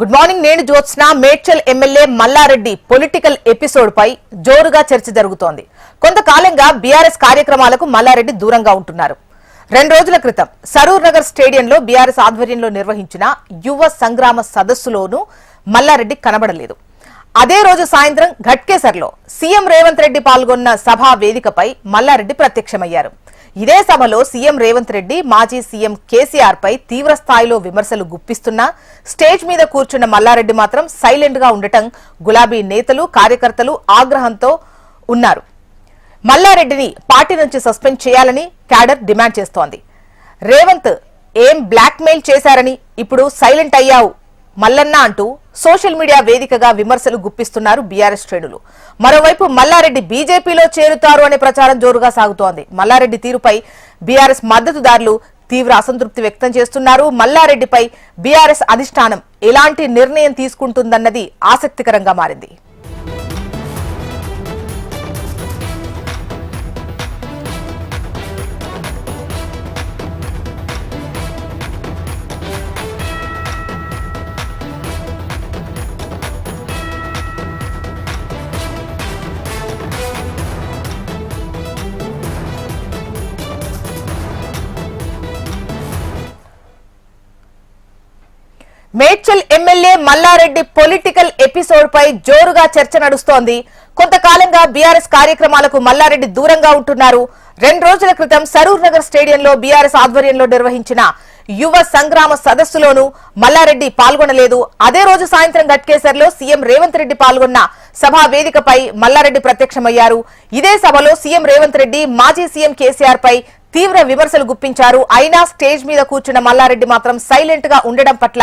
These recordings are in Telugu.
Good morning. నేను Jyotsna. Medchal MLA Mallareddy political episode పై జోరుగా చర్చ జరుగుతోంది. కొంతకాలంగా బీఆర్ఎస్ కార్యక్రమాలకు మల్లారెడ్డి దూరంగా ఉంటున్నారు. 2 రోజుల క్రితం సరూర్ నగర్ స్టేడియంలో బీఆర్ఎస్ ఆధ్వర్యంలో నిర్వహించిన యువ సంగ్రామ సదస్సులోనూ మల్లారెడ్డి కనబడలేదు. అదే రోజు సాయంత్రం ఘట్కేసర్లో సీఎం రేవంత్ రెడ్డి పాల్గొన్న సభా వేదికపై మల్లారెడ్డి ప్రత్యక్షమయ్యారు. ఇదే సభలో సీఎం రేవంత్ రెడ్డి మాజీ సీఎం కేసీఆర్ పై తీవ్ర స్థాయిలో విమర్శలు గుప్పిస్తున్నా స్టేజ్ మీద కూర్చున్న మల్లారెడ్డి మాత్రం సైలెంట్ గా ఉండటం గులాబీ నేతలు కార్యకర్తలు ఆగ్రహంతో ఉన్నారు. మల్లారెడ్డిని పార్టీ నుంచి సస్పెండ్ చేయాలని క్యాడర్ డిమాండ్ చేస్తోంది. రేవంత్ ఏం బ్లాక్ మెయిల్ చేశారని ఇప్పుడు సైలెంట్ అయ్యావు మల్లన్న అంటూ సోషల్ మీడియా వేదికగా విమర్శలు గుప్పిస్తున్నారు బీఆర్ఎస్ శ్రేణులు. మరోవైపు మల్లారెడ్డి బీజేపీలో చేరుతారు అనే ప్రచారం జోరుగా సాగుతోంది. మల్లారెడ్డి తీరుపై బీఆర్ఎస్ మద్దతుదారులు తీవ్ర అసంతృప్తి వ్యక్తం చేస్తున్నారు. మల్లారెడ్డిపై బీఆర్ఎస్ అధిష్టానం ఎలాంటి నిర్ణయం తీసుకుంటుందన్నది ఆసక్తికరంగా మారింది. Medchal MLA Mallareddy political episode పై జోరుగా చర్చ నడుస్తోంది. కొంతకాలంగా బీఆర్ఎస్ కార్యక్రమాలకు మల్లారెడ్డి దూరంగా ఉంటున్నారు. 2 రోజుల క్రితం సరూర్ నగర్ స్టేడియంలో బీఆర్ఎస్ ఆధ్వర్యంలో నిర్వహించిన యువ సంగ్రామ సదస్సులోనూ మల్లారెడ్డి పాల్గొనలేదు. అదే రోజు సాయంత్రం ఘట్కేసర్లో సీఎం రేవంత్ రెడ్డి పాల్గొన్న సభా వేదికపై మల్లారెడ్డి ప్రత్యక్షమయ్యారు. ఇదే సభలో సీఎం రేవంత్ రెడ్డి మాజీ సీఎం కేసీఆర్ పై తీవ్ర విమర్శలు గుప్పించారు. అయినా స్టేజ్ మీద కూర్చున్న మల్లారెడ్డి మాత్రం సైలెంట్ గా ఉండడం పట్ల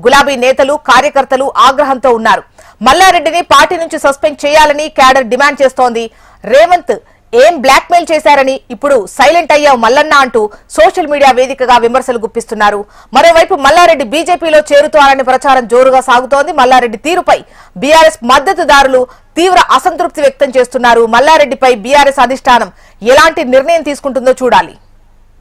గులాబీ నేతలు కార్యకర్తలు ఆగ్రహంతో ఉన్నారు. మల్లారెడ్డిని పార్టీ నుంచి సస్పెండ్ చేయాలని క్యాడర్ డిమాండ్ చేస్తోంది. రేవంత్ ఏం బ్లాక్ మెయిల్ చేశారని ఇప్పుడు సైలెంట్ అయ్యావు మల్లన్న అంటూ సోషల్ మీడియా వేదికగా విమర్శలు గుప్పిస్తున్నారు. మరోవైపు మల్లారెడ్డి బీజేపీలో చేరుతారనే ప్రచారం జోరుగా సాగుతోంది. మల్లారెడ్డి తీరుపై బీఆర్ఎస్ మద్దతుదారులు తీవ్ర అసంతృప్తి వ్యక్తం చేస్తున్నారు. మల్లారెడ్డిపై బీఆర్ఎస్ అధిష్టానం ఎలాంటి నిర్ణయం తీసుకుంటుందో చూడాలి.